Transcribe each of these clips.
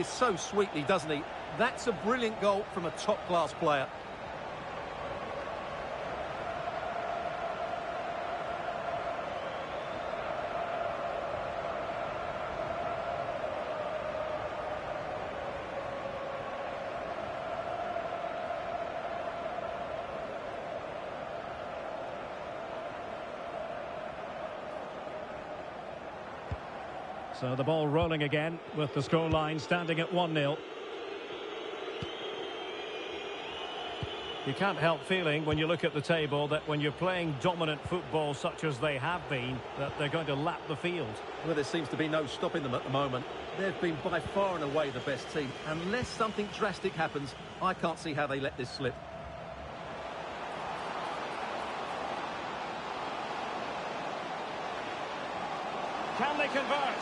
So sweetly, doesn't he? That's a brilliant goal from a top-class player. So the ball rolling again with the scoreline standing at 1-0. You can't help feeling when you look at the table that when you're playing dominant football such as they have been, that they're going to lap the field. Well, there seems to be no stopping them at the moment. They've been by far and away the best team. Unless something drastic happens, I can't see how they let this slip. Can they convert?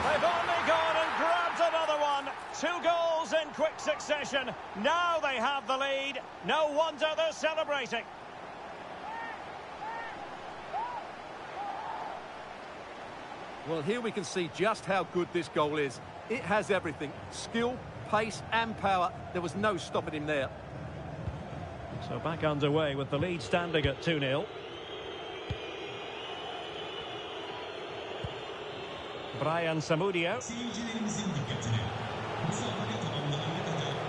They've only gone and grabbed another one. 2 goals in quick succession. Now they have the lead. No wonder they're celebrating. Well, here we can see just how good this goal is. It has everything. Skill, pace and power. There was no stopping him there. So back underway with the lead standing at 2-0. Brian Samudio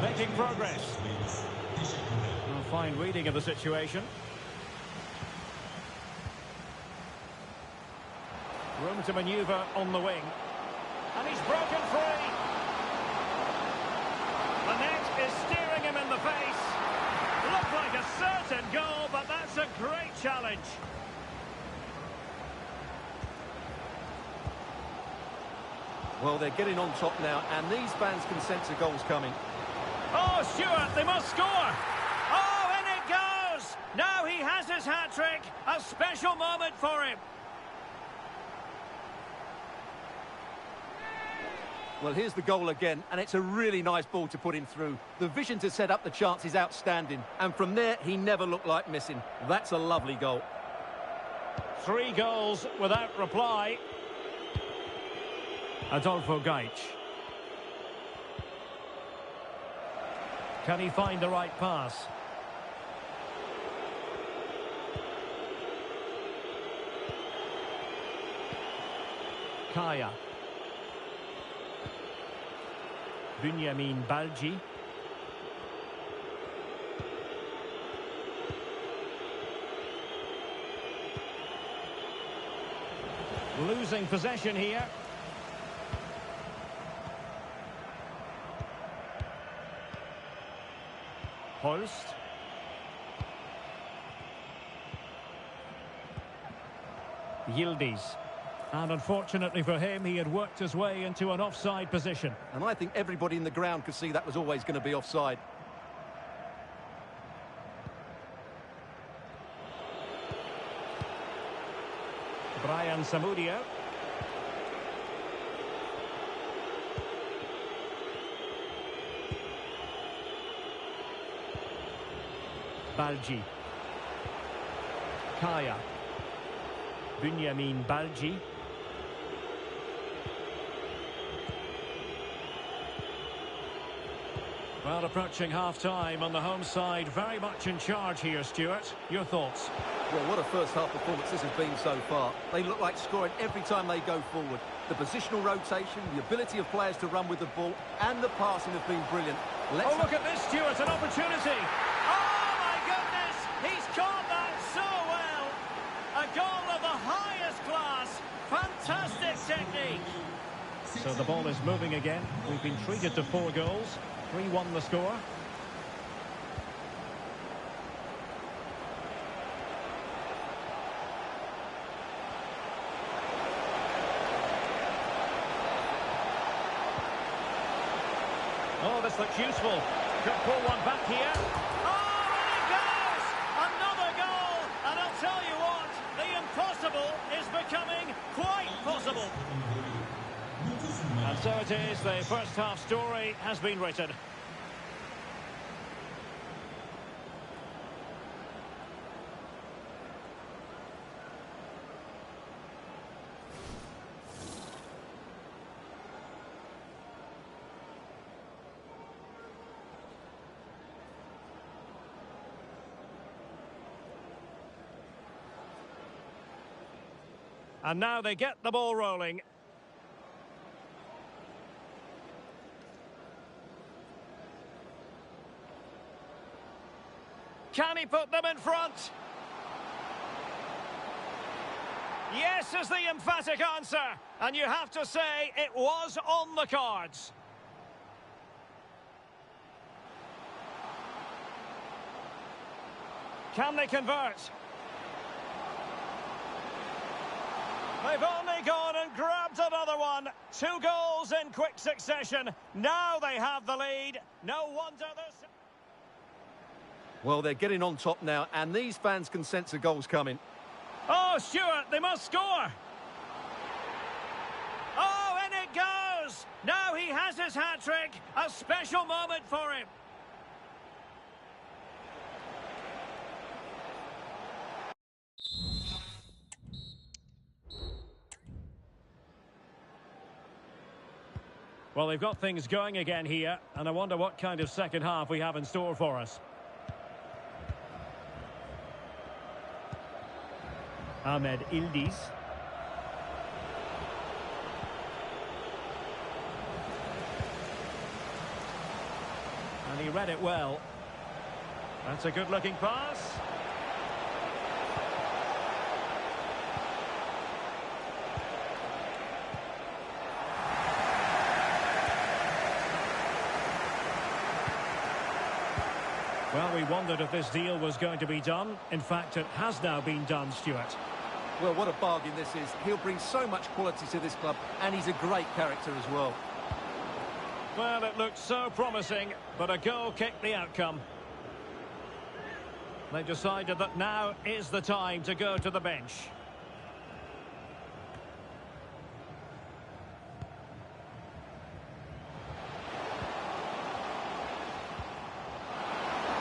making progress. A fine reading of the situation. Room to manoeuvre on the wing. And he's broken free. The net is steering him in the face. Looked like a certain goal, but that's a great challenge. Well, they're getting on top now, and these fans can sense a goal's coming. Oh, Stuart, they must score! Oh, in it goes! Now he has his hat-trick. A special moment for him. Well, here's the goal again, and it's a really nice ball to put him through. The vision to set up the chance is outstanding, and from there, he never looked like missing. That's a lovely goal. 3 goals without reply. Adolfo Gaich. Can he find the right pass? Kaya. Bunyamin Balji. Losing possession here. Holst. Yildiz. And unfortunately for him, he had worked his way into an offside position. And I think everybody in the ground could see that was always going to be offside. Brian Samudio. Balji. Kaya. Bunyamin Balji. Well, approaching half-time on the home side, very much in charge here, Stuart. Your thoughts? Well, what a first-half performance this has been so far. They look like scoring every time they go forward. The positional rotation, the ability of players to run with the ball, and the passing have been brilliant. Oh, look at this, Stuart, an opportunity. He's caught that so well. A goal of the highest class. Fantastic technique. So the ball is moving again. We've been treated to 4 goals. 3-1 the score. Oh, this looks useful. Could pull one back here. Tell you what, the impossible is becoming quite possible. And so it is, the first half story has been written. And now they get the ball rolling. Can he put them in front? Yes is the emphatic answer. And you have to say it was on the cards. Can they convert? They've only gone and grabbed another one. 2 goals in quick succession. Now they have the lead. No wonder this... Well, they're getting on top now, and these fans can sense a goal's coming. Oh, Stuart, they must score. Oh, and it goes. Now he has his hat-trick. A special moment for him. Well, they've got things going again here, and I wonder what kind of second half we have in store for us. Ahmed Ildiz. And he read it well. That's a good-looking pass. Well, we wondered if this deal was going to be done. In fact, it has now been done, Stuart. Well, what a bargain this is. He'll bring so much quality to this club, and he's a great character as well. Well, it looked so promising, but a goal kicked the outcome. They decided that now is the time to go to the bench.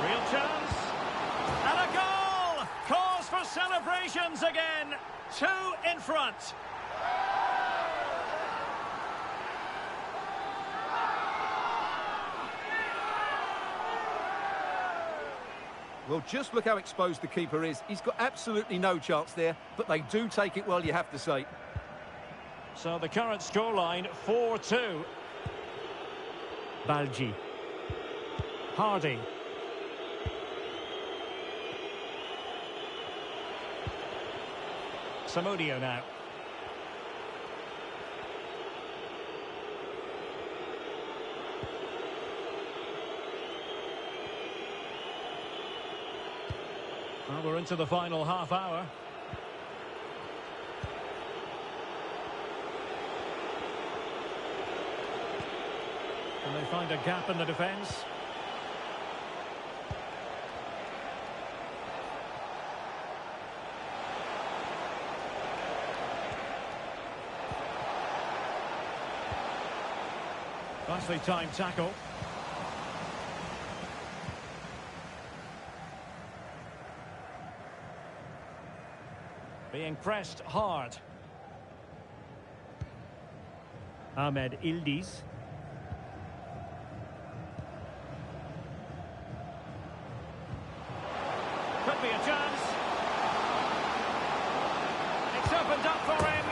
Real chance. And a goal! Cause for celebrations again. 2 in front. Well, just look how exposed the keeper is. He's got absolutely no chance there, but they do take it well, you have to say. So the current scoreline, 4-2. Balji. Hardy. Samudio now. Well, we're into the final half hour. And they find a gap in the defence. Nicely timed tackle. Being pressed hard. Ahmed Ildiz. Could be a chance. It's opened up for him.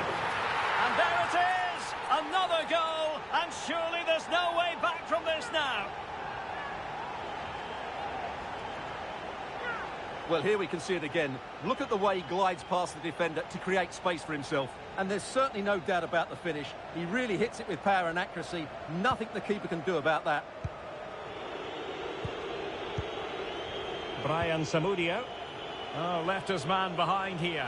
And there it is. Another goal. And surely there's no way back from this now. Well, here we can see it again. Look at the way he glides past the defender to create space for himself. And there's certainly no doubt about the finish. He really hits it with power and accuracy. Nothing the keeper can do about that. Brian Samudio. Oh, left his man behind here.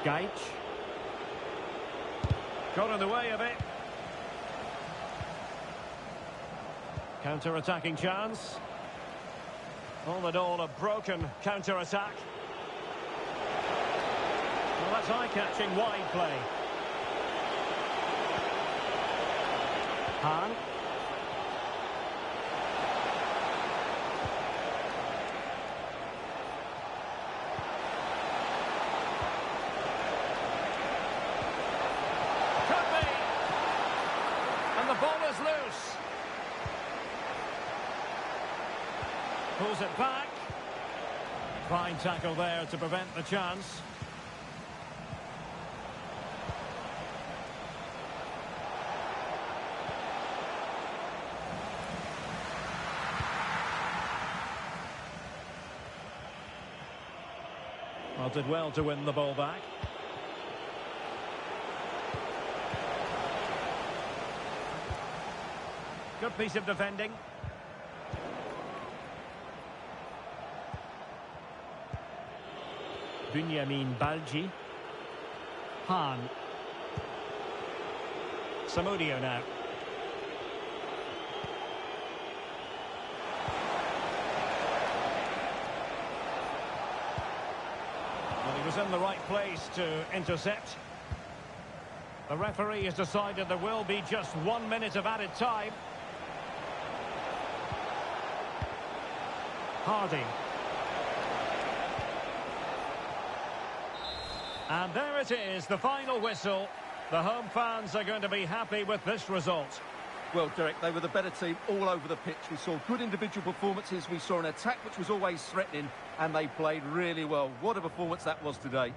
Gaich. Got in the way of it. Counter-attacking chance. All in all, a broken counter-attack. Well, that's eye-catching wide play. Han. Could be. And the ball is loose. Pulls it back. Fine tackle there to prevent the chance. Well, did well to win the ball back. Good piece of defending. Bunyamin Balji. Han. Samudio now. Well, he was in the right place to intercept. The referee has decided there will be just 1 minute of added time. Hardy. And there it is, the final whistle. The home fans are going to be happy with this result. Well, Derek, they were the better team all over the pitch. We saw good individual performances. We saw an attack which was always threatening, and they played really well. What a performance that was today.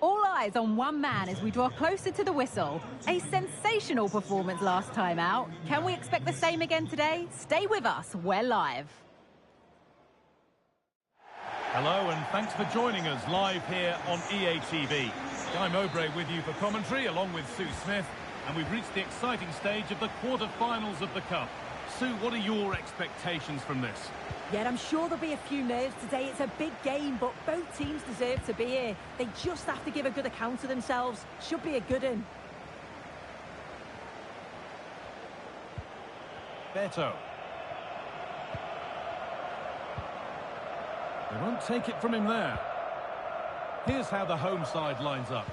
All eyes on one man as we draw closer to the whistle. A sensational performance last time out. Can we expect the same again today? Stay with us, we're live. Hello and thanks for joining us live here on EA TV. Guy Mowbray with you for commentary along with Sue Smith, and we've reached the exciting stage of the quarter-finals of the Cup. Sue, what are your expectations from this? Yeah, I'm sure there'll be a few nerves today. It's a big game, but both teams deserve to be here. They just have to give a good account of themselves. Should be a good one. Beto. They won't take it from him there. Here's how the home side lines up.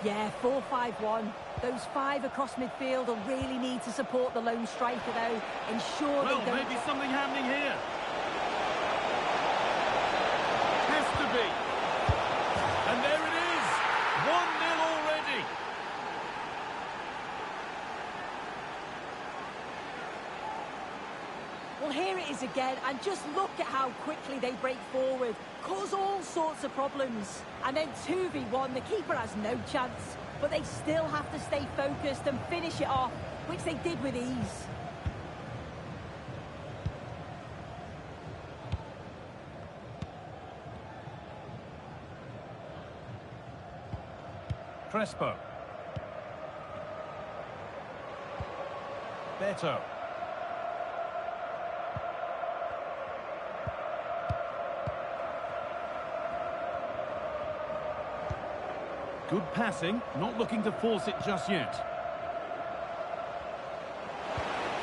Yeah, 4-5-1. Those five across midfield will really need to support the lone striker, though. Ensure they don't... Well, maybe something happening here. Has to be. And there it is. 1-0 already. Well, here it is again, and just look at how quickly they break forward. Cause all sorts of problems. And then 2v1, the keeper has no chance. But they still have to stay focused and finish it off, which they did with ease. Crespo. Beto. Good passing, not looking to force it just yet.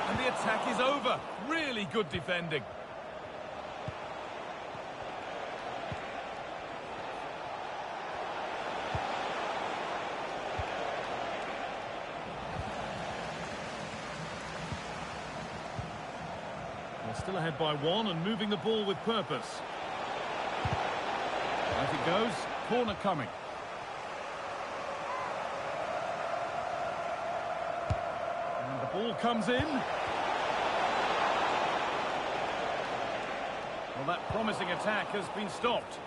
And the attack is over. Really good defending. They're still ahead by one and moving the ball with purpose. Out it goes. Corner coming. Ball comes in. Well, that promising attack has been stopped.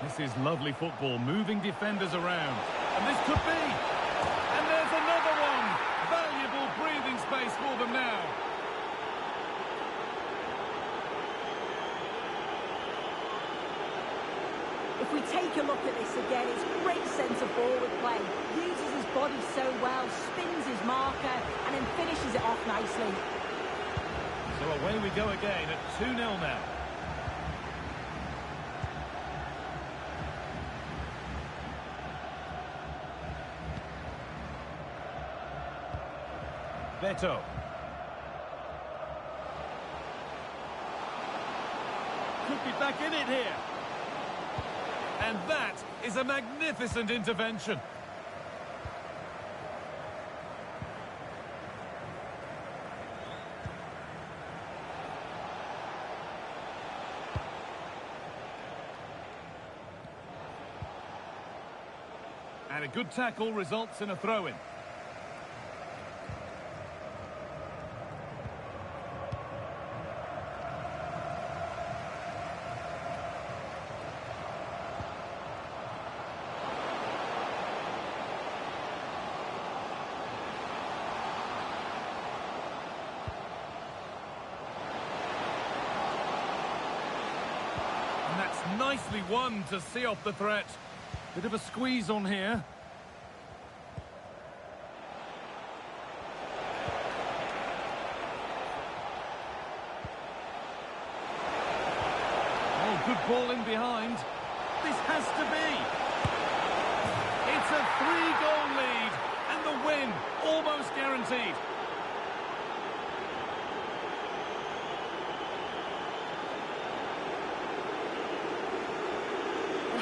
This is lovely football, moving defenders around. And this could be. And there's another one. Valuable breathing space for them now. If we take a look at this again, it's great centre-forward play. Uses his body so well, spins his marker, and then finishes it off nicely. So away we go again at 2-0 now. Beto. Could be back in it here. And that is a magnificent intervention. And a good tackle results in a throw-in. And that's nicely won to see off the threat. Bit of a squeeze on here. Oh, good ball in behind. This has to be. It's a 3-goal lead, and the win almost guaranteed.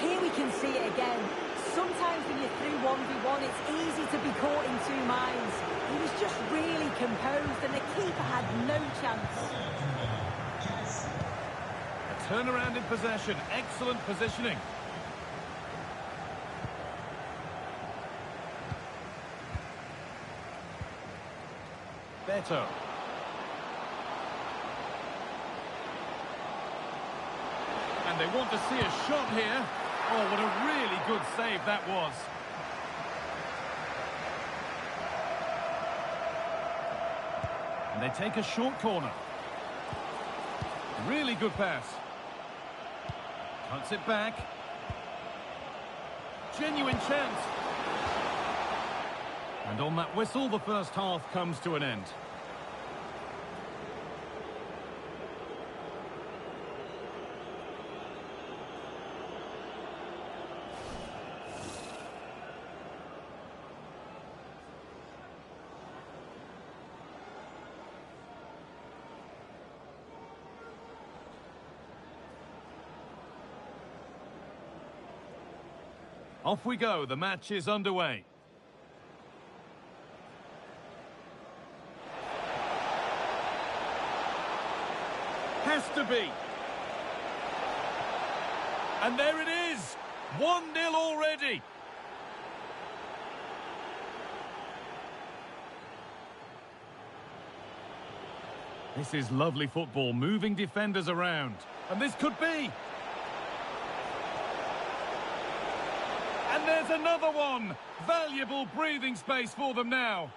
Here we can see it again. Sometimes when you're through 1v1, it's easy to be caught in two minds. He was just really composed and the keeper had no chance. A turnaround in possession. Excellent positioning. Beto. And they want to see a shot here. Oh, what a really good save that was. And they take a short corner. Really good pass. Cuts it back. Genuine chance. And on that whistle, the first half comes to an end. Off we go, the match is underway. be. And there it is. 1-0 already. This is lovely football, moving defenders around. And this could be. And there's another one. Valuable breathing space for them now.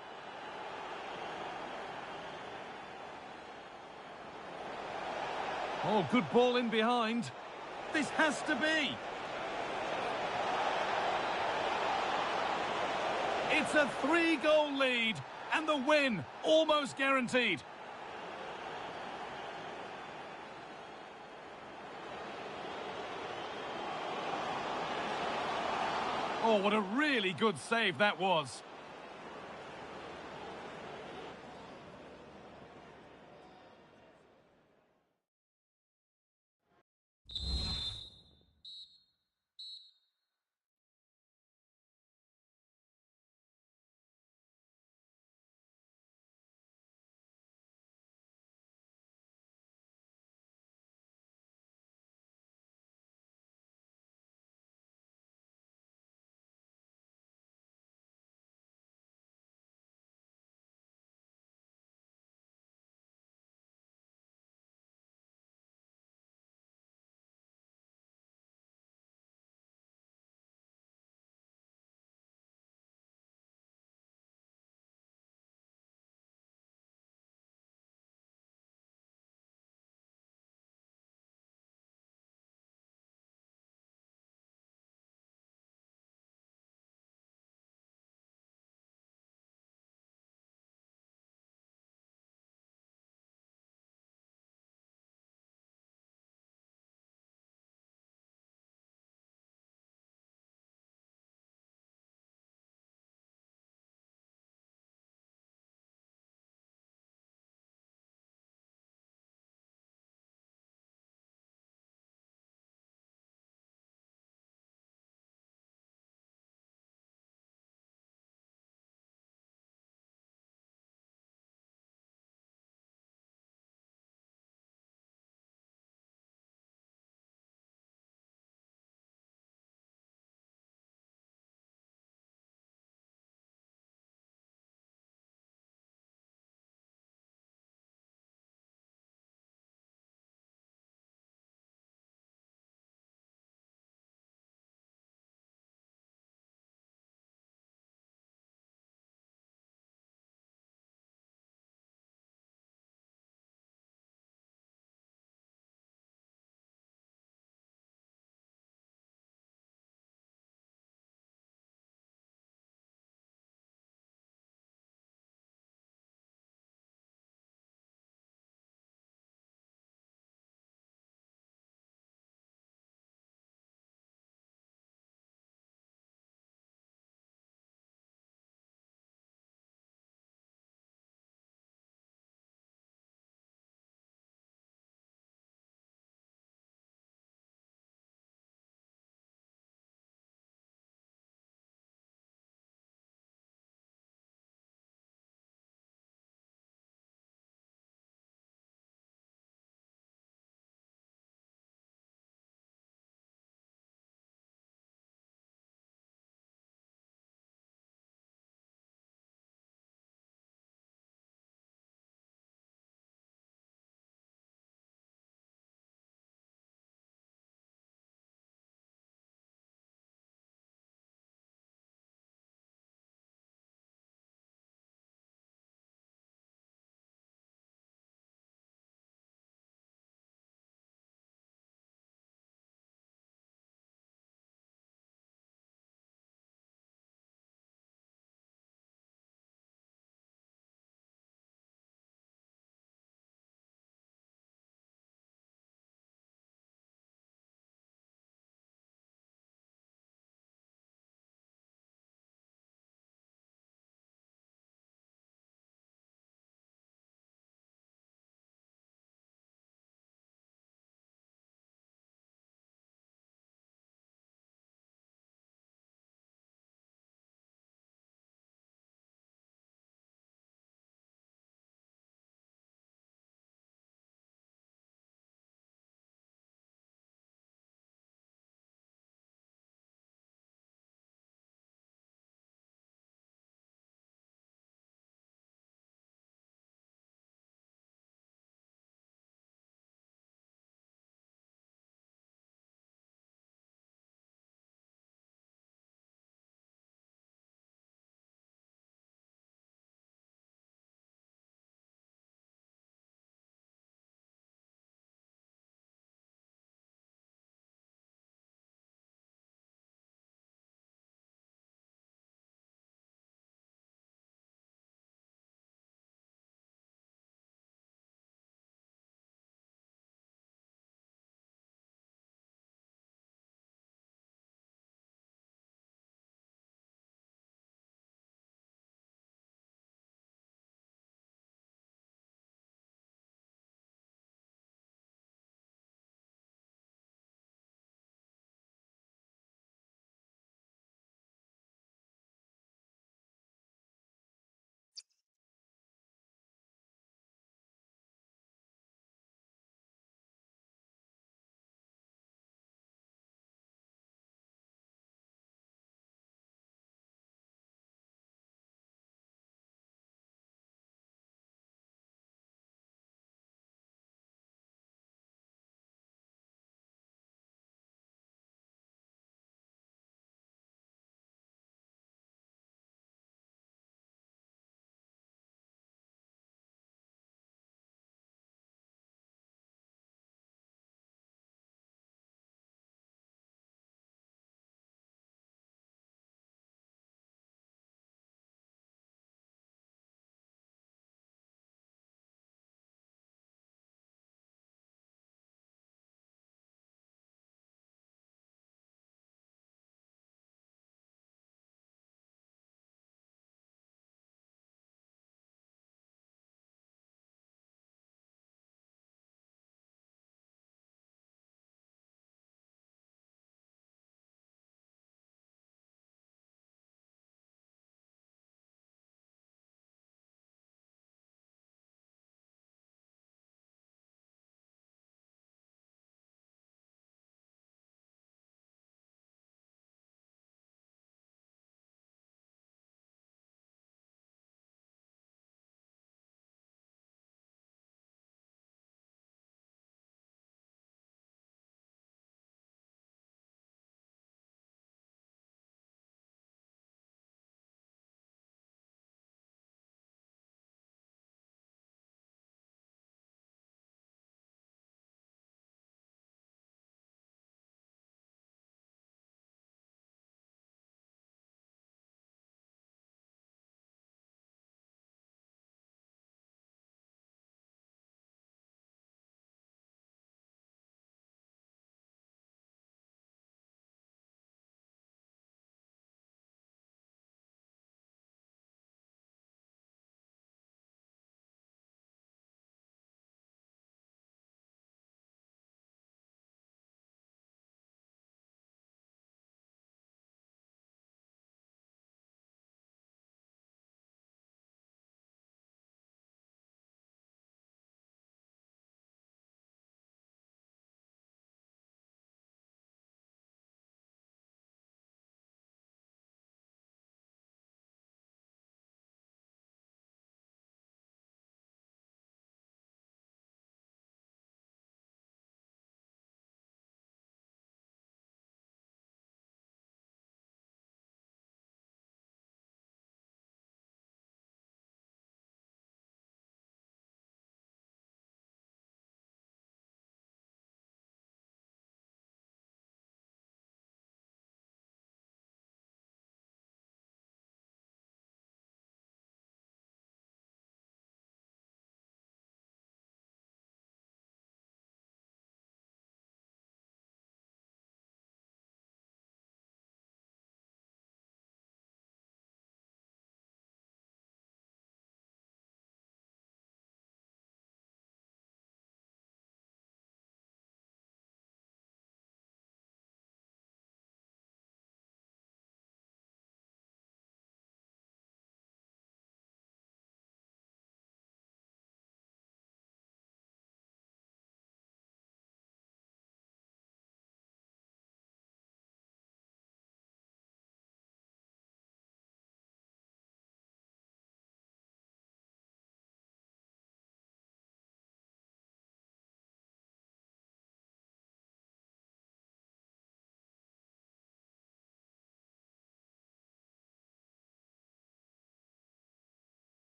Oh, good ball in behind. This has to be. It's a 3-goal lead, and the win almost guaranteed. Oh, what a really good save that was.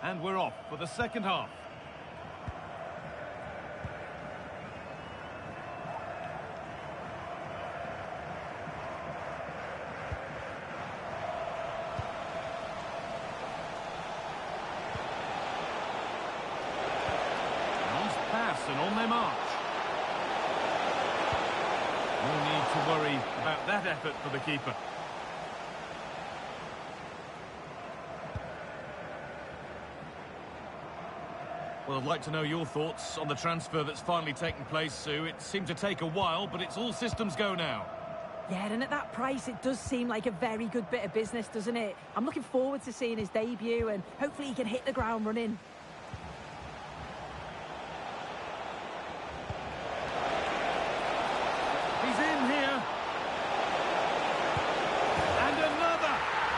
And we're off for the second half. Nice pass and on their march. No need to worry about that effort for the keeper. Well, I'd like to know your thoughts on the transfer that's finally taken place, Sue. It seemed to take a while, but it's all systems go now. Yeah, and at that price, it does seem like a very good bit of business, doesn't it? I'm looking forward to seeing his debut, and hopefully he can hit the ground running. He's in here. And another.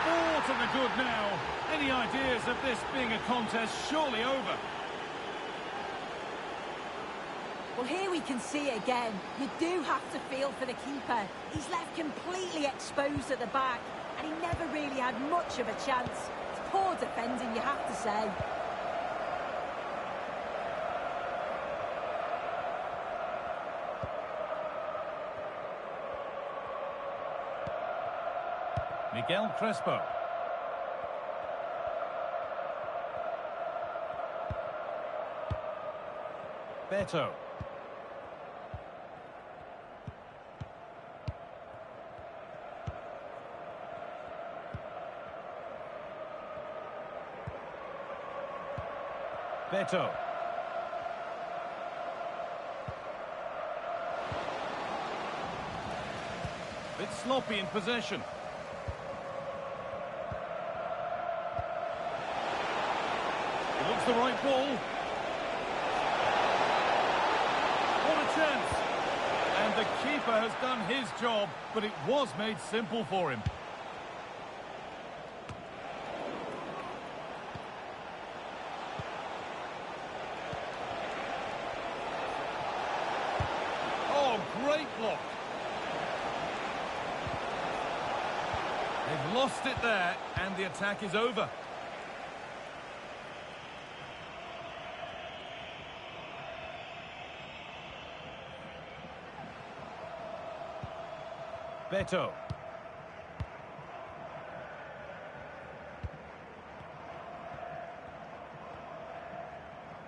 4 to the good now. Any ideas of this being a contest surely over? Well, here we can see it again. You do have to feel for the keeper. He's left completely exposed at the back, and he never really had much of a chance. It's poor defending, you have to say. Miguel Crespo. Beto. Beto. Bit sloppy in possession. It looks the right ball. What a chance. And the keeper has done his job, but it was made simple for him. Great block. They've lost it there, and the attack is over. Beto.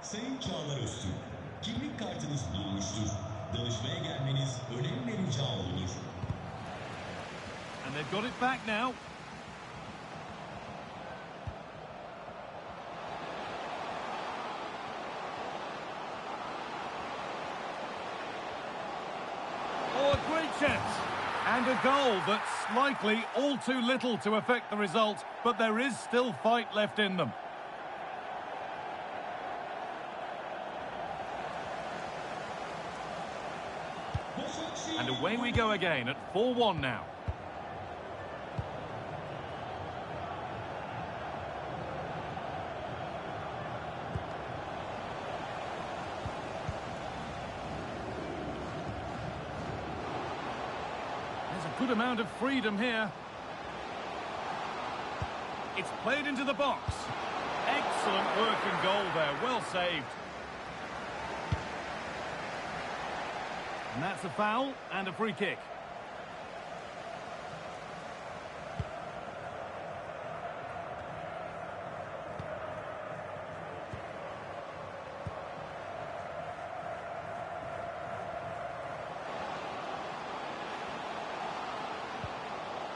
Sayın Çağlar Öztürk, kimlik kartınız bulunmuştur. Danışmaya gelmeniz önem ve rica olunur. And they've got it back now. Oh, a great chance. And a goal that's likely all too little to affect the result, but there is still fight left in them. And away we go again at 4-1 now. There's a good amount of freedom here. It's played into the box. Excellent work and goal there, well saved. And that's a foul and a free kick.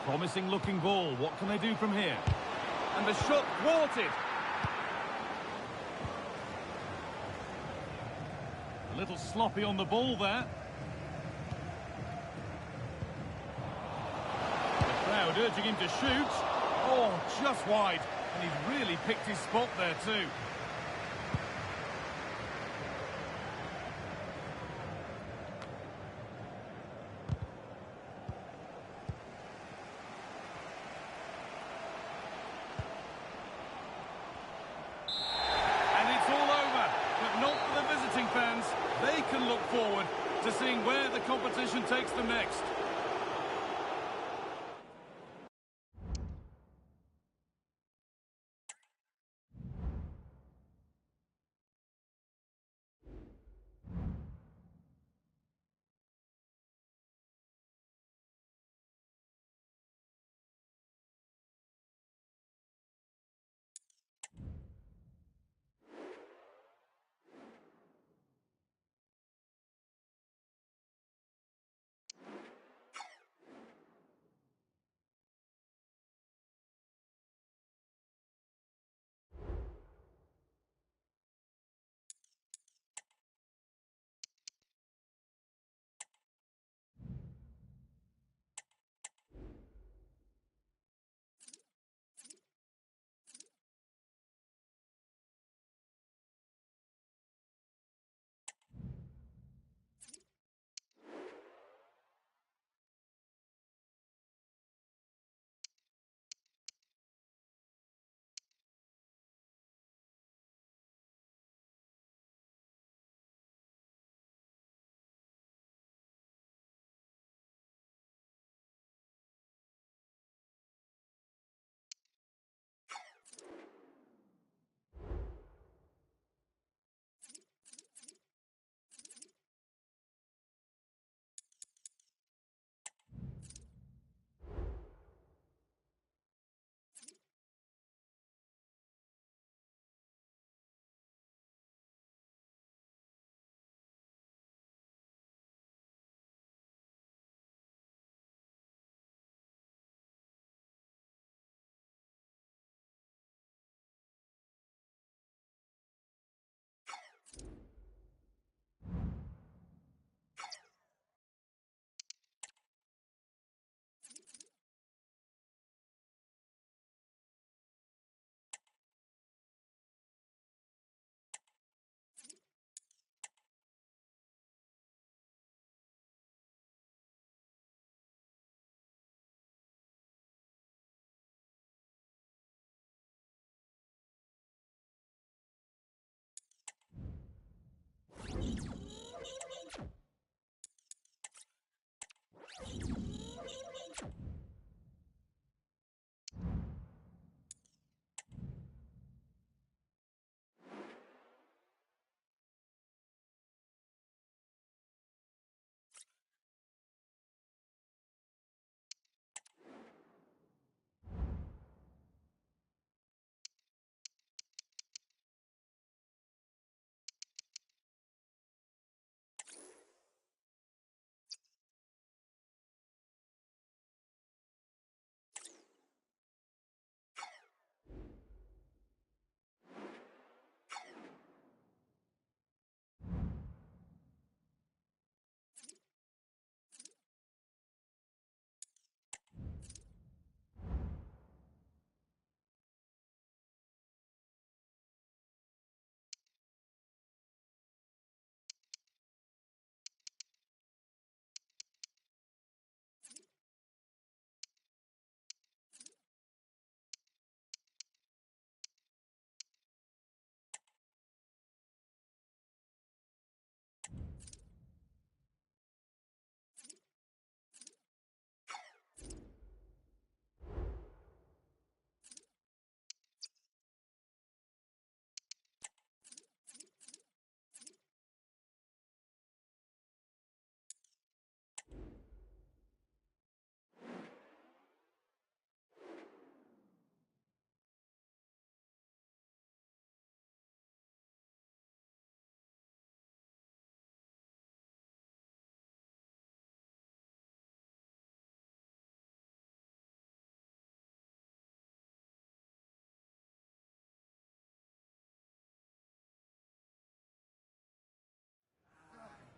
Promising looking ball. What can they do from here? And the shot thwarted. A little sloppy on the ball there. Crowd urging him to shoot. Oh, just wide. And he's really picked his spot there too. And it's all over. But not for the visiting fans. They can look forward to seeing where the competition takes them next.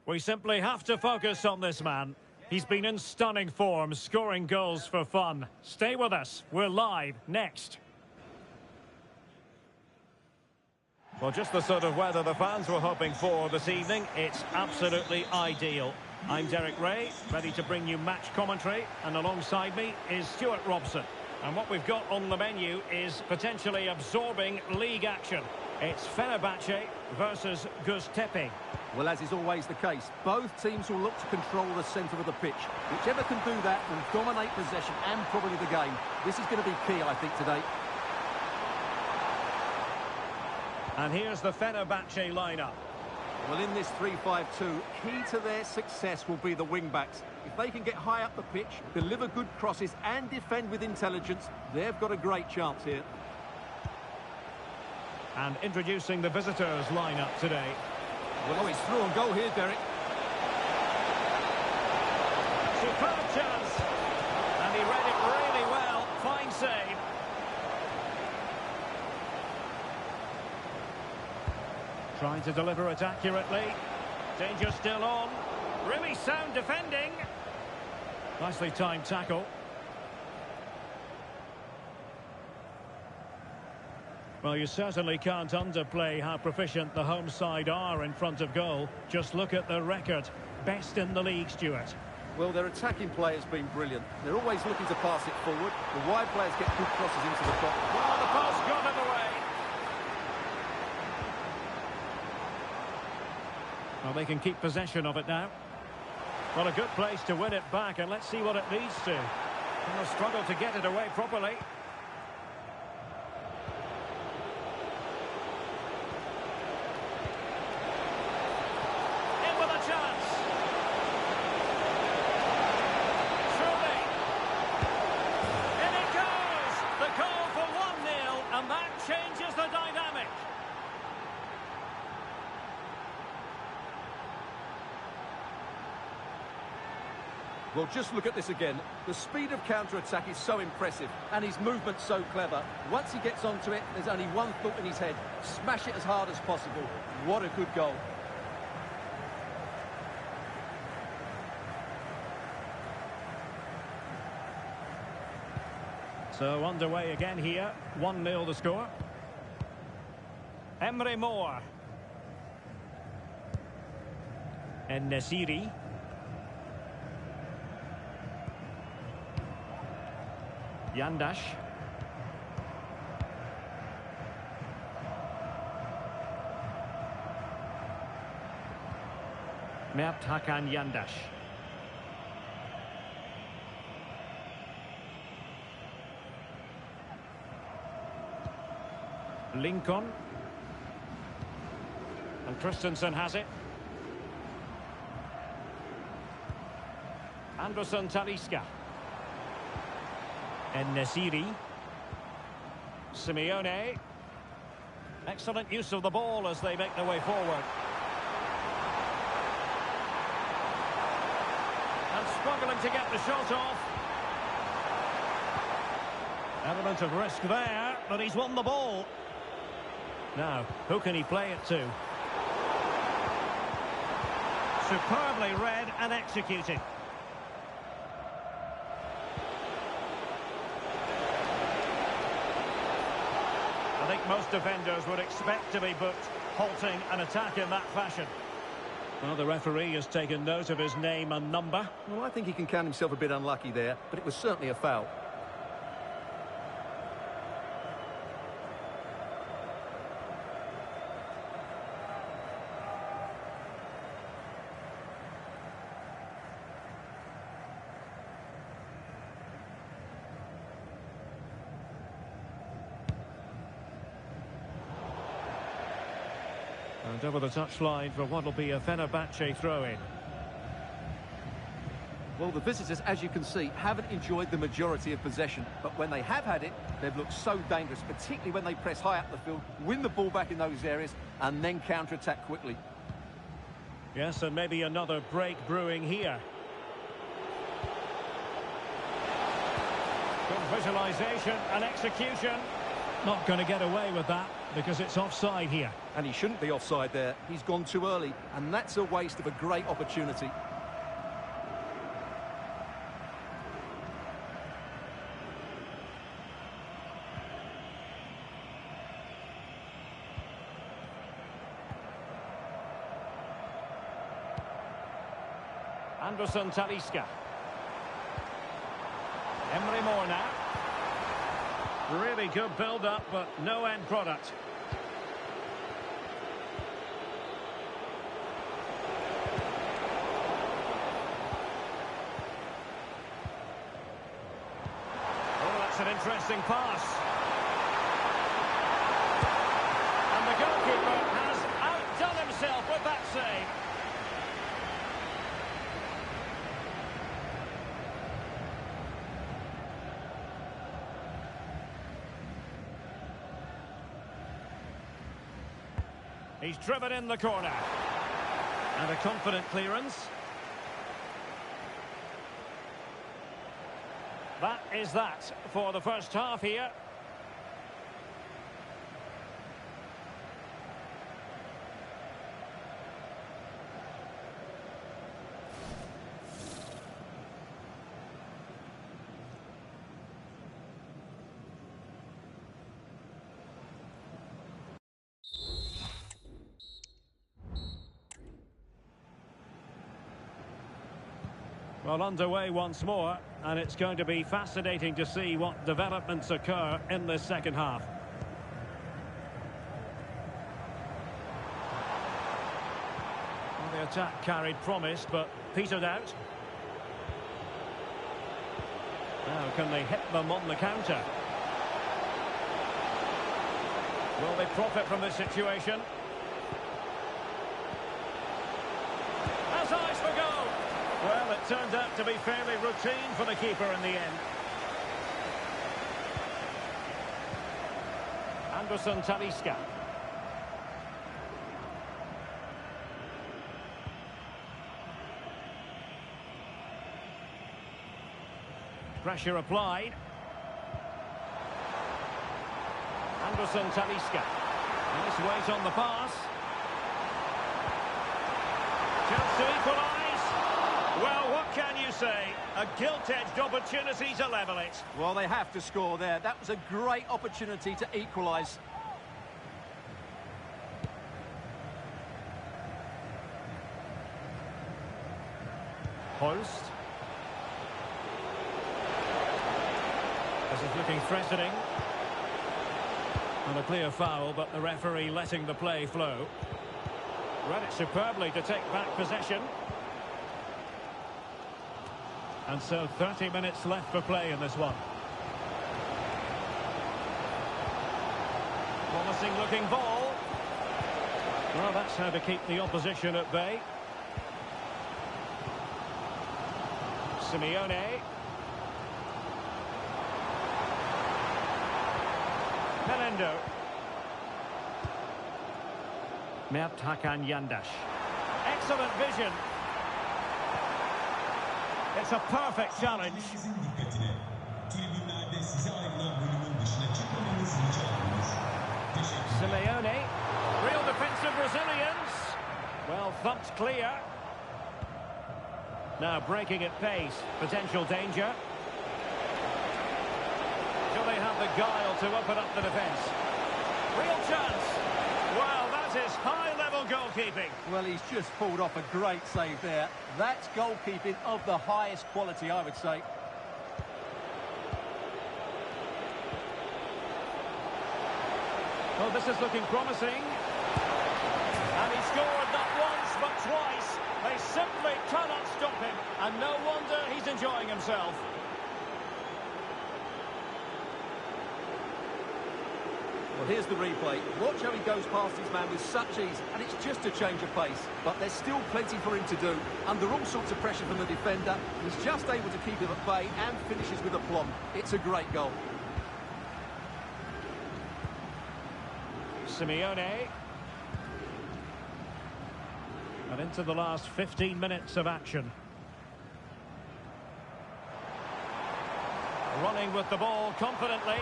We simply have to focus on this man. He's been in stunning form, scoring goals for fun. Stay with us. We're live next. Well, just the sort of weather the fans were hoping for this evening. It's absolutely ideal. I'm Derek Ray, ready to bring you match commentary, and alongside me is Stuart Robson. And what we've got on the menu is potentially absorbing league action. It's Fenerbahce versus Göztepe. Well, as is always the case, both teams will look to control the centre of the pitch. Whichever can do that will dominate possession and probably the game. This is going to be key, I think, today. And here's the Fenerbahce lineup. Well, in this 3-5-2, key to their success will be the wing-backs. If they can get high up the pitch, deliver good crosses and defend with intelligence, they've got a great chance here. And introducing the visitors lineup today. Well, he's through on goal here, Derek. Superb chance. And he read it really well. Fine save. Trying to deliver it accurately. Danger still on. Really sound defending. Nicely timed tackle. Well, you certainly can't underplay how proficient the home side are in front of goal. Just look at the record. Best in the league, Stuart. Well, their attacking play has been brilliant. They're always looking to pass it forward. The wide players get good crosses into the top. Oh, the pass got in the way. Well, they can keep possession of it now. Well, a good place to win it back, and let's see what it leads to. They'll struggle to get it away properly. In with a chance. Surely. In it goes. The goal for 1-0, and that changes the dynamic. Well, just look at this again. The speed of counter-attack is so impressive, and his movement so clever. Once he gets onto it, there's only one thought in his head. Smash it as hard as possible. What a good goal. So underway again here. 1-0 the score. Emre Mor. And Nesiri. Yandash. Mert Hakan Yandash. Lincoln. And Christensen has it. Anderson Talisca. And Nesiri. Simeone. Excellent use of the ball as they make their way forward. And struggling to get the shot off. Element of risk there, but he's won the ball. Now, who can he play it to? Superbly read and executed. I think most defenders would expect to be booked, halting an attack in that fashion. Well, the referee has taken note of his name and number. Well, I think he can count himself a bit unlucky there, but it was certainly a foul. And over the touchline for what will be a Fenerbahce throw-in. Well, the visitors, as you can see, haven't enjoyed the majority of possession. But when they have had it, they've looked so dangerous, particularly when they press high up the field, win the ball back in those areas, and then counter-attack quickly. Yes, and maybe another break brewing here. Good visualisation and execution. Not going to get away with that because it's offside here. And he shouldn't be offside there. He's gone too early, and that's a waste of a great opportunity. Anderson Talisca. Emre Mor now. Really good build-up, but no end product. Oh, that's an interesting pass. And the goalkeeper has outdone himself with that save. He's driven in the corner. And a confident clearance. That is that for the first half here. Well, underway once more, and it's going to be fascinating to see what developments occur in this second half. Well, the attack carried promise, but petered out. Now, can they hit them on the counter? Will they profit from this situation? Has eyes for goal! Well, it turned out to be fairly routine for the keeper in the end. Anderson Talisca. Pressure applied. Anderson Talisca. Nice weight on the pass. Chance to equalise. Well, what can you say? A gilt-edged opportunity to level it. Well, they have to score there. That was a great opportunity to equalise. Post. This is looking threatening. And a clear foul, but the referee letting the play flow. Read it superbly to take back possession. And so 30 minutes left for play in this one. Promising looking ball. Well, that's how to keep the opposition at bay. Simeone. Melendo. Mert Hakan Yandash. Excellent vision. It's a perfect challenge. Simeone. Real defensive resilience. Well thumped clear. Now breaking at pace. Potential danger. Do they have the guile to open up the defence? Real chance. Wow, that is high-level goalkeeping. Well, he's just pulled off a great save there. That's goalkeeping of the highest quality, I would say. Well, this is looking promising. And he scored not once, but twice. They simply cannot stop him. And no wonder he's enjoying himself. Well, here's the replay. Watch how he goes past his man with such ease, and it's just a change of pace. But there's still plenty for him to do. Under all sorts of pressure from the defender, he's just able to keep him at bay and finishes with aplomb. It's a great goal. Simeone. And into the last 15 minutes of action. Running with the ball confidently.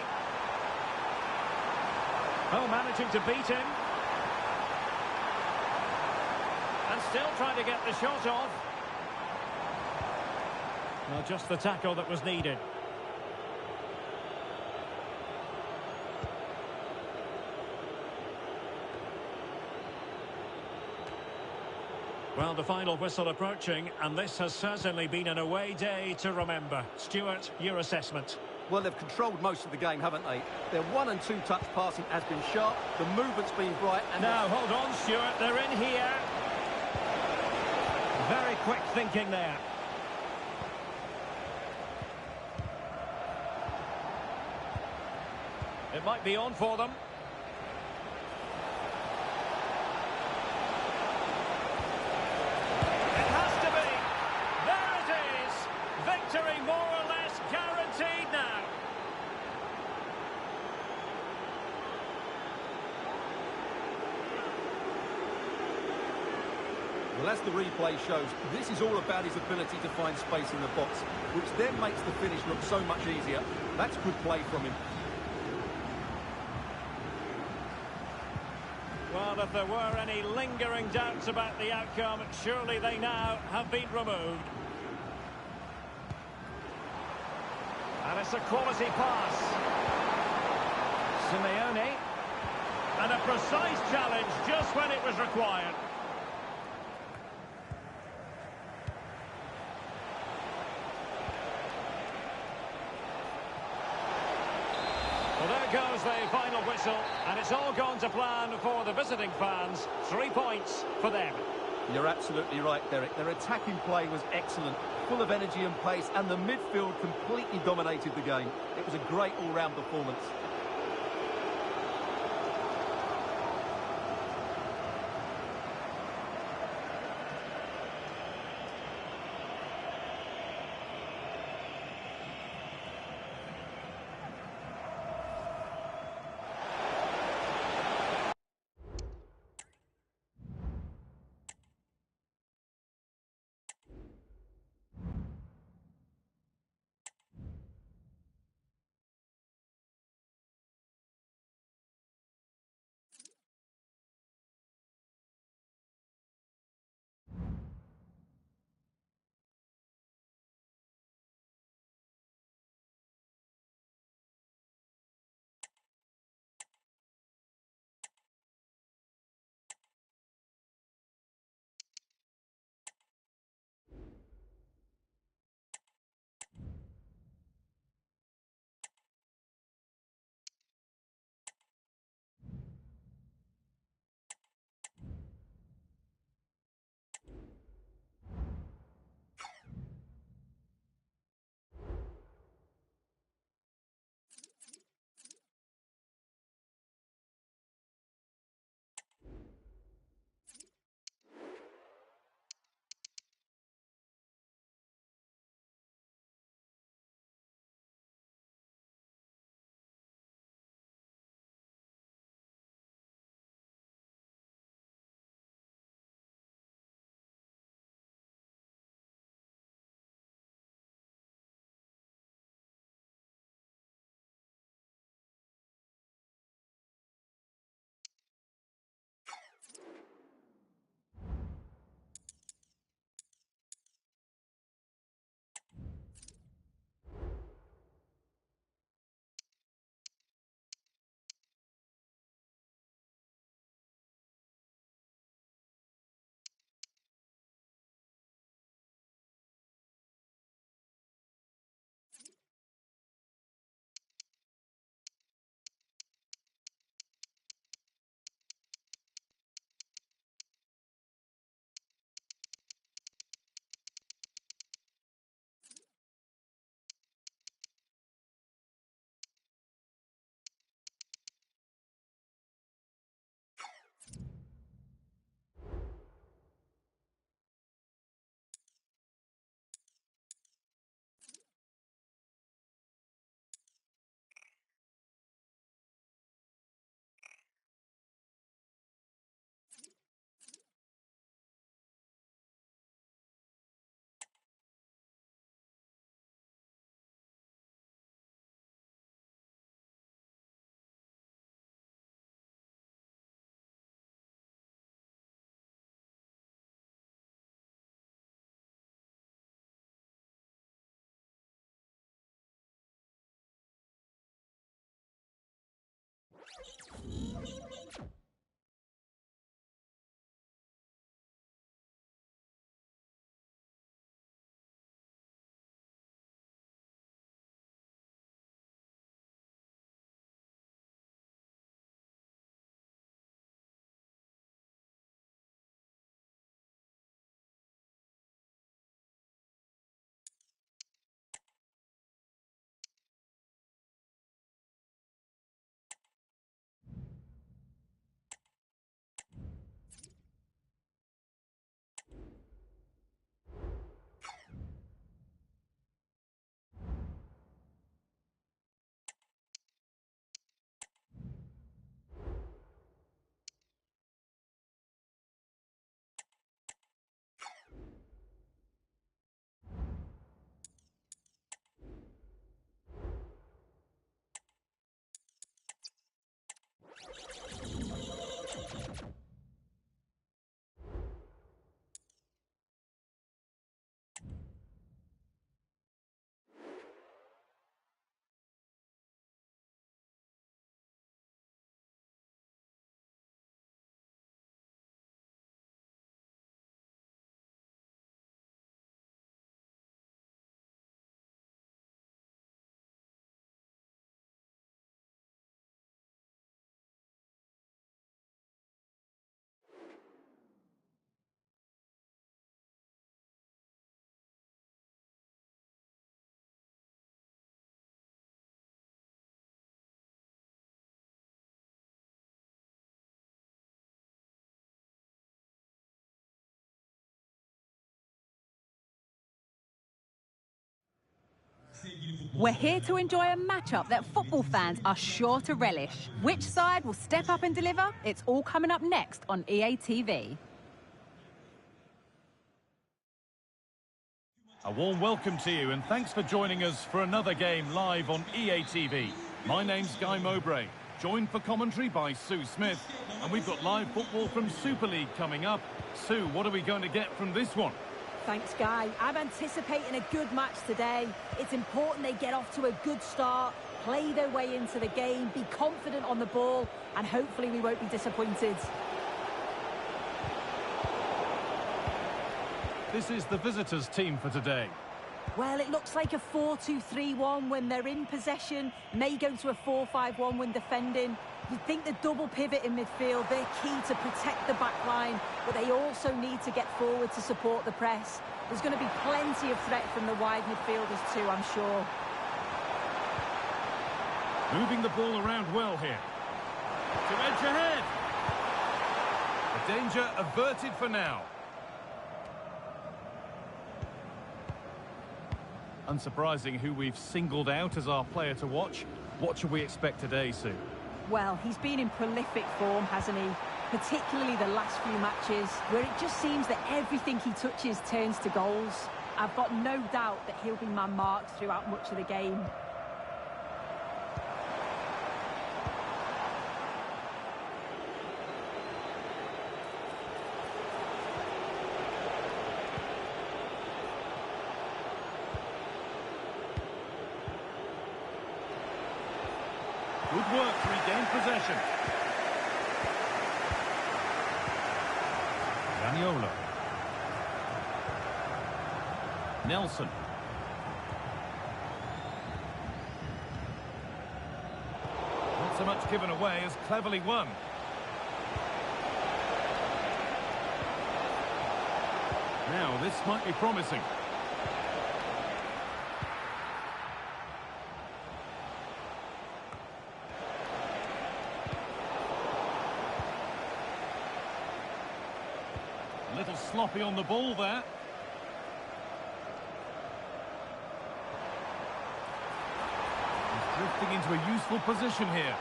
Oh, managing to beat him. And still trying to get the shot off. Well, just the tackle that was needed. Well, the final whistle approaching, and this has certainly been an away day to remember. Stuart, your assessment? Well, they've controlled most of the game, haven't they? Their 1- and 2-touch passing has been sharp, the movement's been bright, and... Now, hold on, Stuart, they're in here. Very quick thinking there. It might be on for them. It has to be. There it is. Victory more or less guaranteed now. Well, as the replay shows, this is all about his ability to find space in the box, which then makes the finish look so much easier. That's good play from him. Well, if there were any lingering doubts about the outcome, surely they now have been removed. And it's a quality pass. Simeone. And a precise challenge just when it was required. Well, there goes the final whistle, and it's all gone to plan for the visiting fans. 3 points for them. You're absolutely right, Derek. Their attacking play was excellent, full of energy and pace, and the midfield completely dominated the game. It was a great all-round performance. We're here to enjoy a matchup that football fans are sure to relish. Which side will step up and deliver? It's all coming up next on EA TV. A warm welcome to you, and thanks for joining us for another game live on EA TV. My name's Guy Mowbray, joined for commentary by Sue Smith, and we've got live football from Super League coming up. Sue, what are we going to get from this one? Thanks, Guy. I'm anticipating a good match today. It's important they get off to a good start, play their way into the game, be confident on the ball, and hopefully we won't be disappointed. This is the visitors' team for today. Well, it looks like a 4-2-3-1 when they're in possession, may go to a 4-5-1 when defending. You'd think the double pivot in midfield, they're key to protect the back line, but they also need to get forward to support the press. There's going to be plenty of threat from the wide midfielders too, I'm sure. Moving the ball around well here. To edge ahead. The danger averted for now. Unsurprising who we've singled out as our player to watch. What should we expect today, Sue? Well, he's been in prolific form, hasn't he? Particularly the last few matches, where it just seems that everything he touches turns to goals. I've got no doubt that he'll be man-marked throughout much of the game. Good work to regain possession. Zaniolo. Nelson. Not so much given away as cleverly won. Now, this might be promising. A little sloppy on the ball there. He's drifting into a useful position here.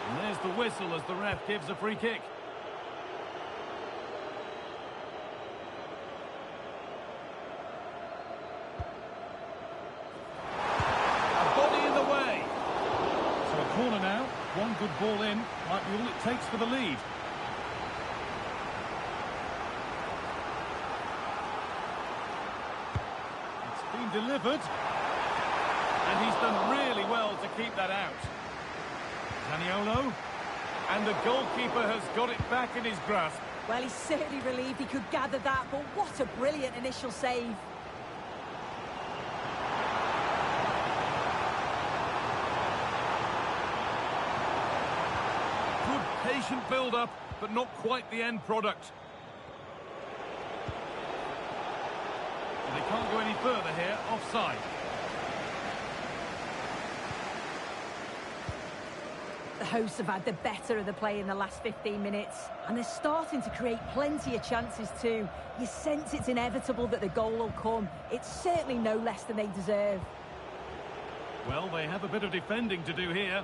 And there's the whistle as the ref gives a free kick. A body in the way. So a corner now. One good ball in might be all it takes for the lead. Delivered, and he's done really well to keep that out. Zaniolo, and the goalkeeper has got it back in his grasp. Well, he's certainly relieved he could gather that, but what a brilliant initial save. Good patient build-up, but not quite the end product. They can't go any further here, offside. The hosts have had the better of the play in the last 15 minutes, and they're starting to create plenty of chances too. You sense it's inevitable that the goal will come. It's certainly no less than they deserve. Well, they have a bit of defending to do here.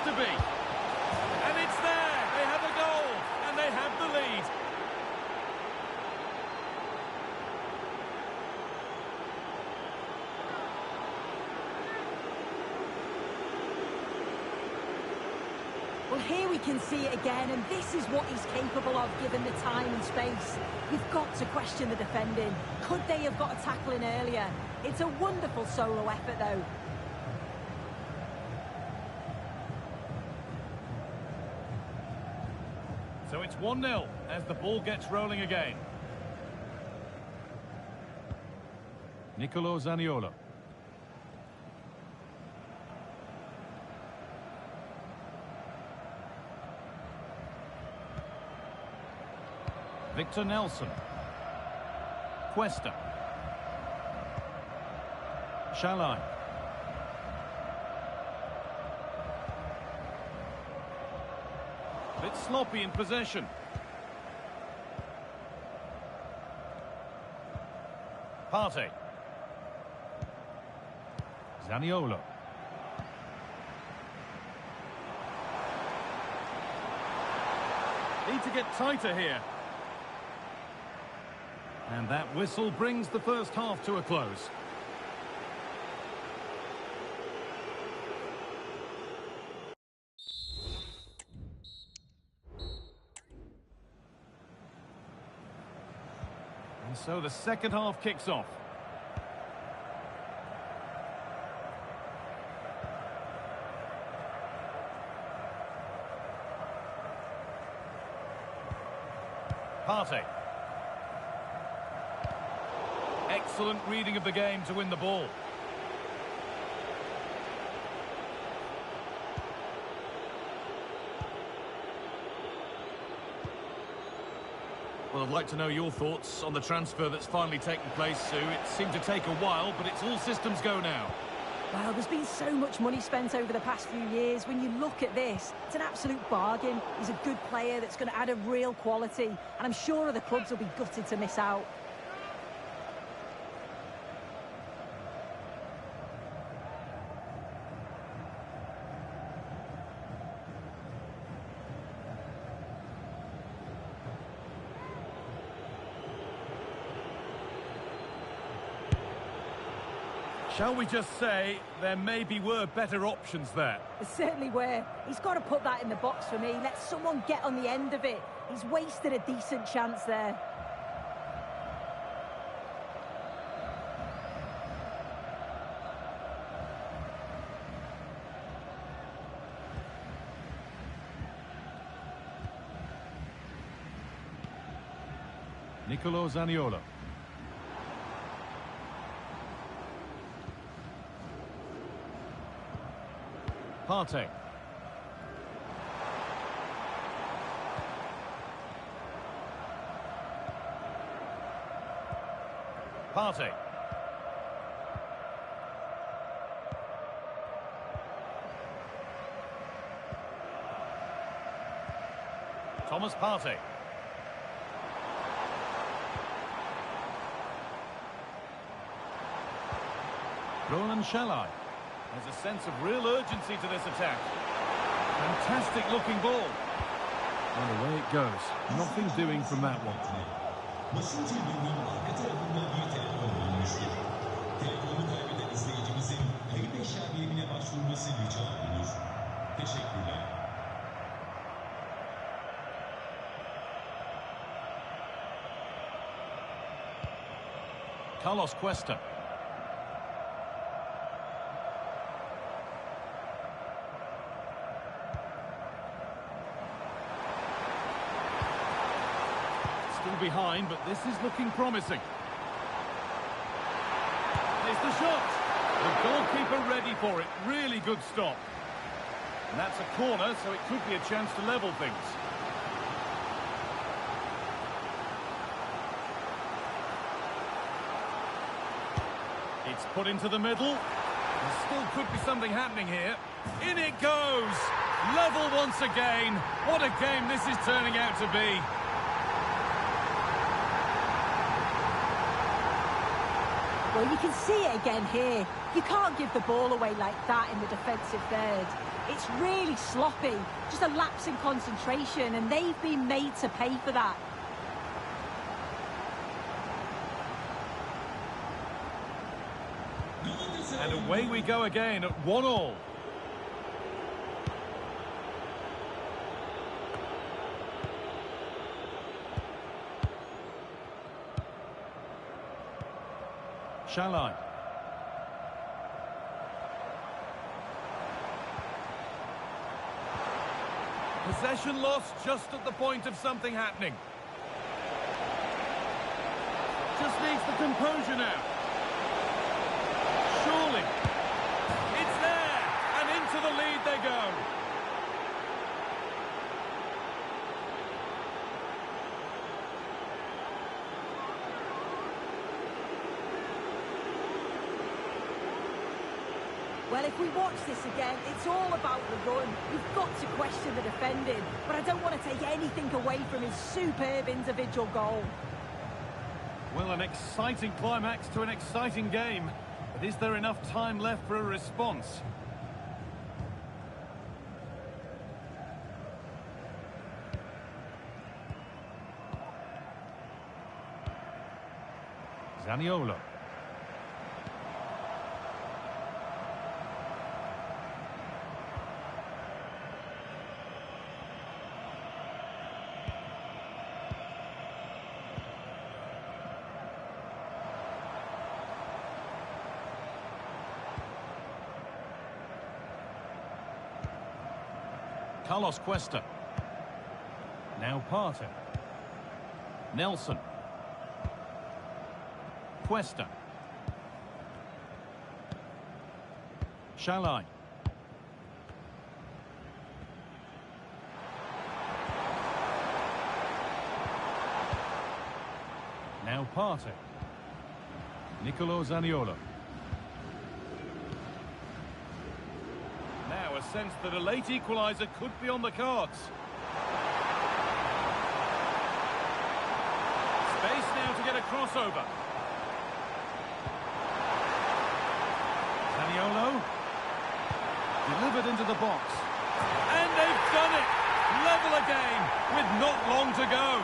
To be. And it's there. They have a goal and they have the lead. Well, here we can see it again, and this is what he's capable of given the time and space. We've got to question the defending. Could they have got a tackle in earlier? It's a wonderful solo effort though. So it's 1-0 as the ball gets rolling again. Nicolo Zaniolo. Victor Nelson. Cuesta. Shalai. Bit sloppy in possession. Partey. Zaniolo. Need to get tighter here. And that whistle brings the first half to a close. And so the second half kicks off. Partey. Excellent reading of the game to win the ball. Well, I'd like to know your thoughts on the transfer that's finally taken place, Sue. It seemed to take a while, but it's all systems go now. Well, there's been so much money spent over the past few years. When you look at this, it's an absolute bargain. He's a good player that's going to add a real quality, and I'm sure other clubs will be gutted to miss out. Shall we just say there maybe were better options there? There certainly were. He's got to put that in the box for me. Let someone get on the end of it. He's wasted a decent chance there. Nicolo Zaniolo. Partey. Partey. Thomas Partey. Roland Shalai. There's a sense of real urgency to this attack. Fantastic looking ball. And away it goes. Nothing doing from that one. Basın tribününün arka tarafında bir telefon bulunmuştur. Telefonunu kaybeden izleyicimizin kayıp eşya birimine başvurması rica olunur. Teşekkürler. Carlos Cuesta. Still behind, but this is looking promising. There's the shot. The goalkeeper ready for it. Really good stop. And that's a corner, so it could be a chance to level things. It's put into the middle. There still could be something happening here. In it goes! Level once again. What a game this is turning out to be. Well, you can see it again here. You can't give the ball away like that in the defensive third. It's really sloppy, just a lapse in concentration, and they've been made to pay for that. And away we go again at 1-1. Shalai. Possession lost just at the point of something happening. Just needs the composure now. Surely. It's there, and into the lead they go. Well, if we watch this again, it's all about the run. You've got to question the defending, but I don't want to take anything away from his superb individual goal. Well, an exciting climax to an exciting game. But is there enough time left for a response? Zaniolo. Carlos Cuesta. Now Partey. Nelson. Cuesta. Shalai. Now Partey. Nicolo Zaniolo. Now a sense that a late equaliser could be on the cards. Space now to get a crossover. Zaniolo. Delivered into the box. And they've done it! Level again, with not long to go.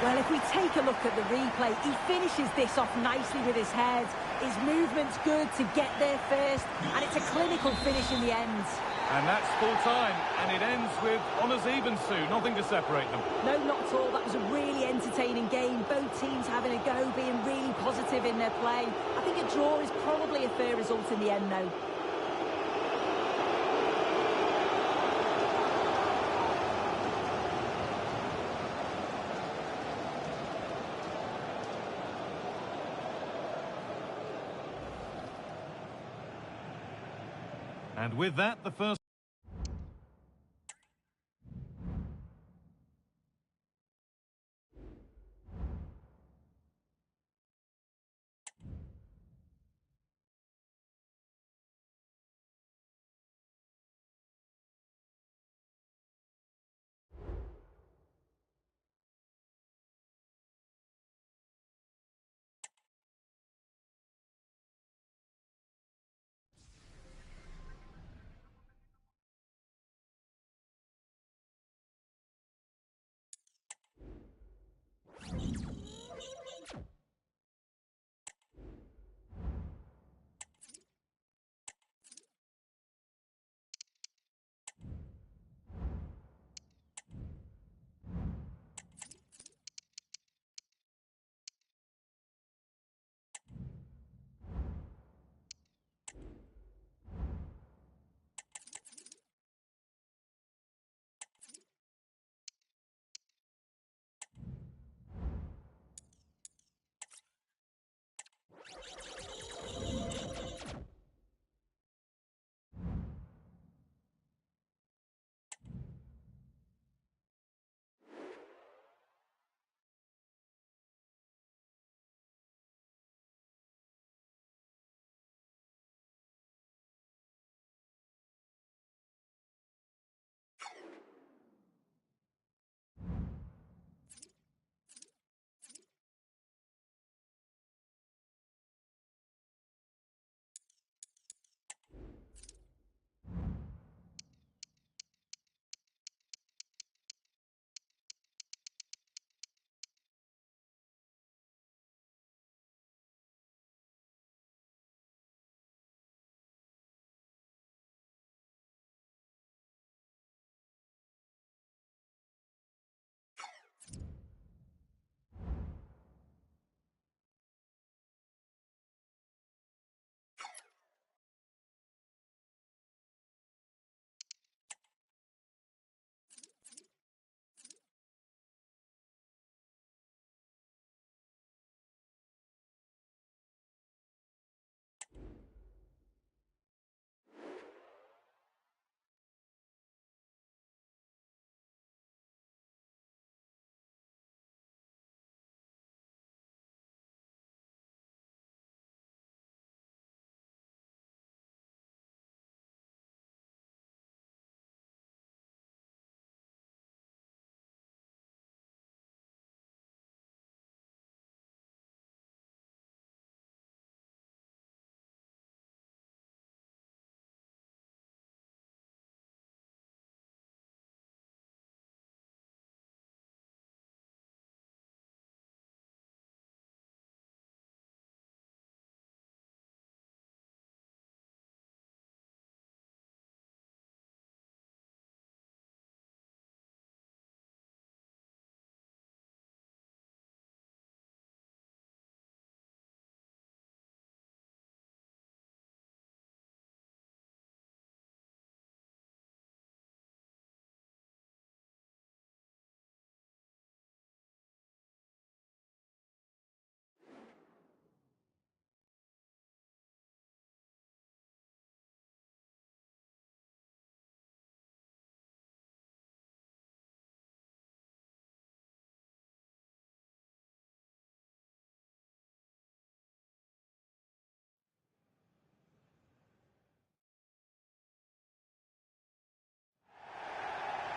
Well, if we take a look at the replay, he finishes this off nicely with his head. His movement's good to get there first, and it's a clinical finish in the end. And that's full time, and it ends with honours even, Sue. Nothing to separate them. No, not at all. That was a really entertaining game. Both teams having a go, being really positive in their play. I think a draw is probably a fair result in the end, though. And with that, the first...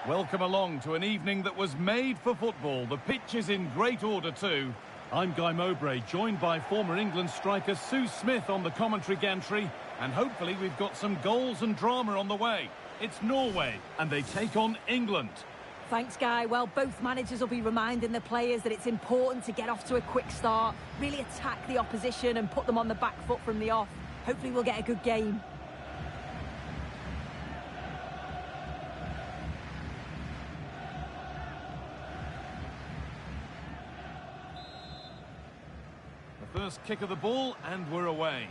Welcome along to an evening that was made for football. The pitch is in great order too. I'm Guy Mowbray, joined by former England striker Sue Smith on the commentary gantry. And hopefully we've got some goals and drama on the way. It's Norway, and they take on England. Thanks, Guy. Well, both managers will be reminding the players that it's important to get off to a quick start, really attack the opposition and put them on the back foot from the off. Hopefully we'll get a good game. The first kick of the ball, and we're away.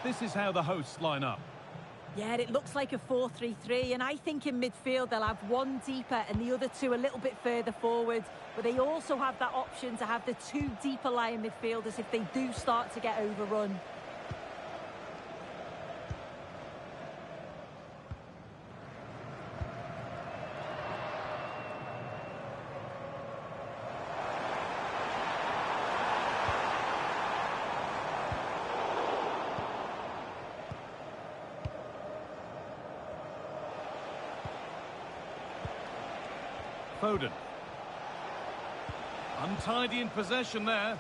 This is how the hosts line up. Yeah, it looks like a 4-3-3, and I think in midfield they'll have one deeper and the other two a little bit further forward. But they also have that option to have the two deeper lying midfielders if they do start to get overrun. Foden. Untidy in possession there.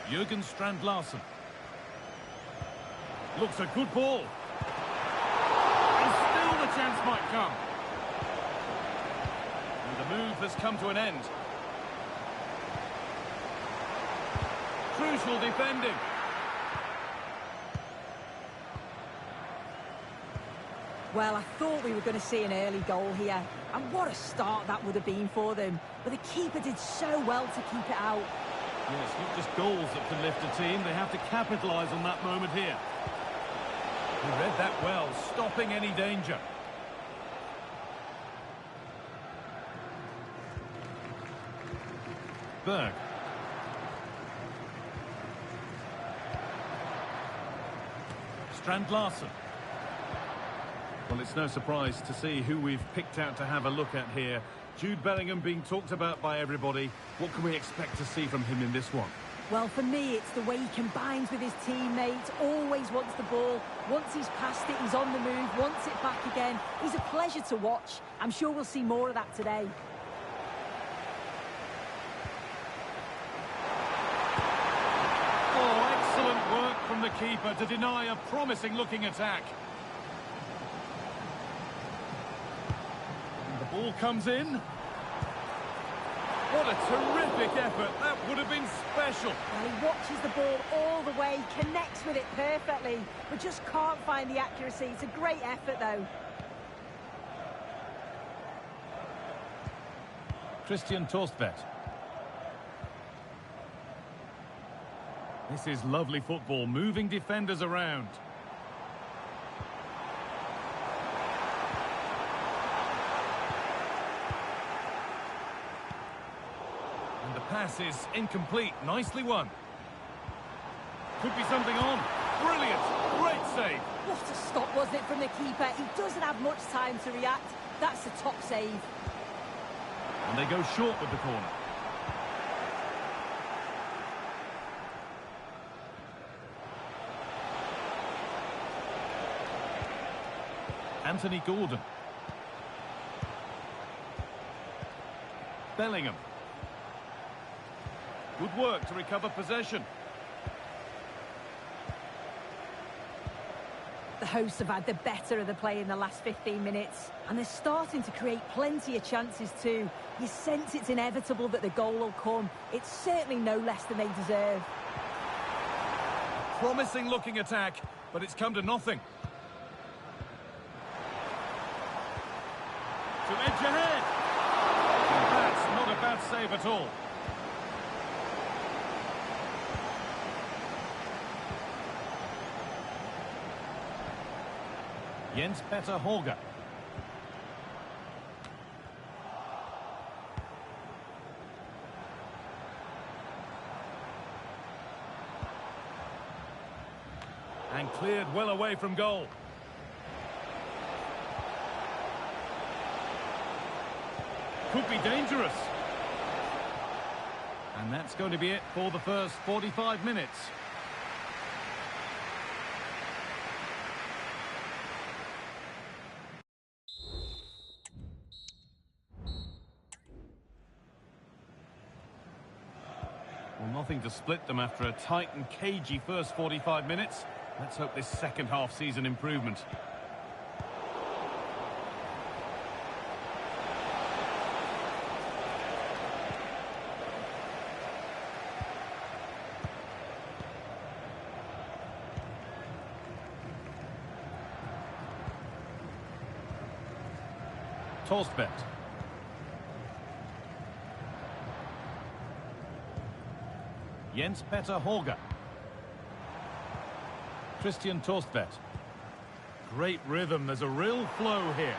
Jürgen Strand-Larsen. Looks a good ball. And still the chance might come. And the move has come to an end. Crucial defending. Well, I thought we were going to see an early goal here. And what a start that would have been for them. But the keeper did so well to keep it out. Yes, not just goals that can lift a team. They have to capitalise on that moment here. He read that well, stopping any danger. Berg. Strand-Larsen. Well, it's no surprise to see who we've picked out to have a look at here. Jude Bellingham being talked about by everybody. What can we expect to see from him in this one? Well, for me, it's the way he combines with his teammates, always wants the ball. Once he's passed it, he's on the move, wants it back again. He's a pleasure to watch. I'm sure we'll see more of that today. Oh, excellent work from the keeper to deny a promising-looking attack. Ball comes in. What a terrific effort. That would have been special. Well, he watches the ball all the way, connects with it perfectly, but just can't find the accuracy. It's a great effort, though. Christian Torstvedt. This is lovely football, moving defenders around. Pass is incomplete. Nicely won. Could be something on. Brilliant. Great save. What a stop, wasn't it, from the keeper? He doesn't have much time to react. That's a top save. And they go short with the corner. Anthony Gordon. Bellingham. Good work to recover possession. The hosts have had the better of the play in the last 15 minutes. And they're starting to create plenty of chances too. You sense it's inevitable that the goal will come. It's certainly no less than they deserve. Promising looking attack, but it's come to nothing. To edge ahead. That's not a bad save at all. Jens Petter Holger. And cleared well away from goal. Could be dangerous. And that's going to be it for the first 45 minutes. Nothing to split them after a tight and cagey first 45 minutes. Let's hope this second half sees an improvement. Torstvedt. Jens Petter Horger. Christian Torstvedt. Great rhythm, there's a real flow here.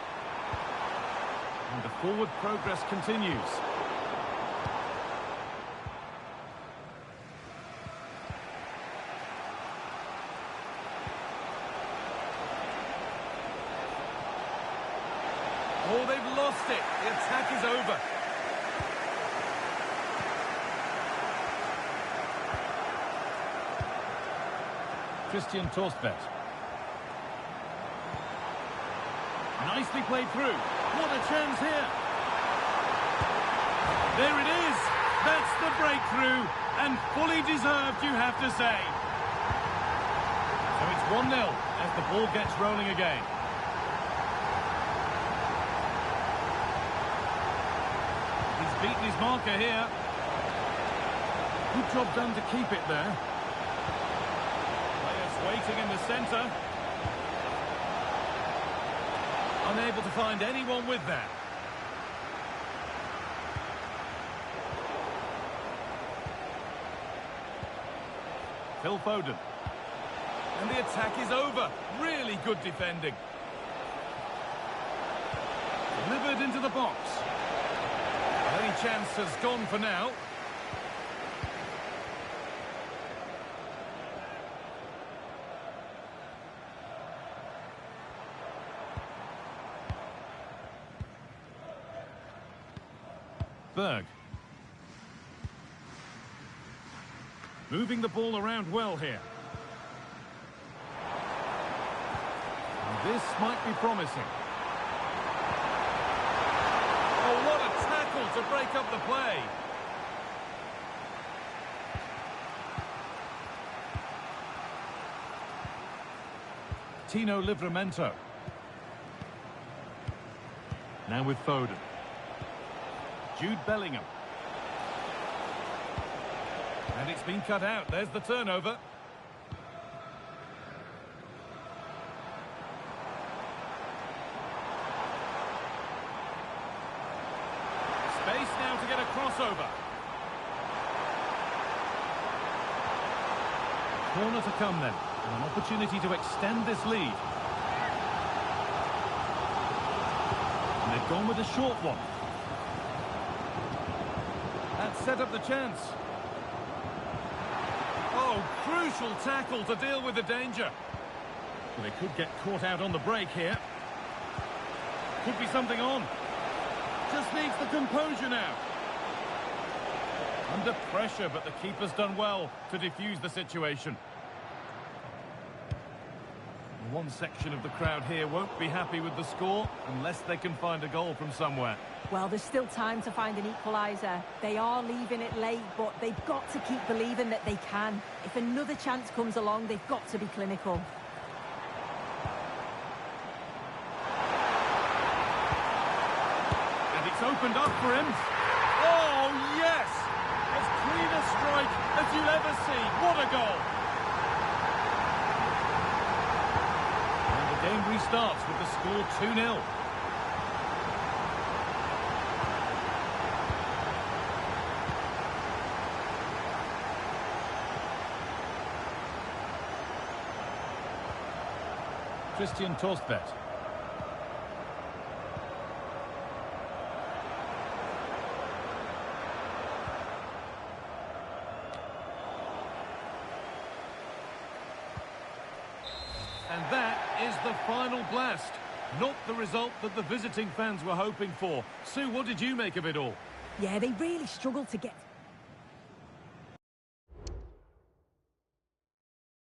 And the forward progress continues. Oh, they've lost it. The attack is over. Christian Torstvedt. Nicely played through. What a chance here. There it is. That's the breakthrough. And fully deserved, you have to say. So it's 1-0 as the ball gets rolling again. He's beaten his marker here. Good job done to keep it there. Waiting in the centre. Unable to find anyone with that. Phil Foden. And the attack is over. Really good defending. Delivered into the box. Any chance has gone for now. Berg. Moving the ball around well here. And this might be promising. Oh, what a tackle to break up the play. Tino Livramento. Now with Foden. Jude Bellingham. And it's been cut out. There's the turnover. Space now to get a crossover. Corner to come then. And an opportunity to extend this lead. And they've gone with a short one. That set up the chance. Oh, crucial tackle to deal with the danger. Well, they could get caught out on the break here. Could be something on. Just needs the composure now. Under pressure, but the keeper's done well to defuse the situation. One section of the crowd here won't be happy with the score unless they can find a goal from somewhere. Well, there's still time to find an equaliser. They are leaving it late, but they've got to keep believing that they can. If another chance comes along, they've got to be clinical. And it's opened up for him. Oh, yes! As clean a strike as you'll ever see. What a goal! And the game restarts with the score 2-0. Christian Torstvedt. And that is the final blast. Not the result that the visiting fans were hoping for. Sue, what did you make of it all? Yeah, they really struggled to get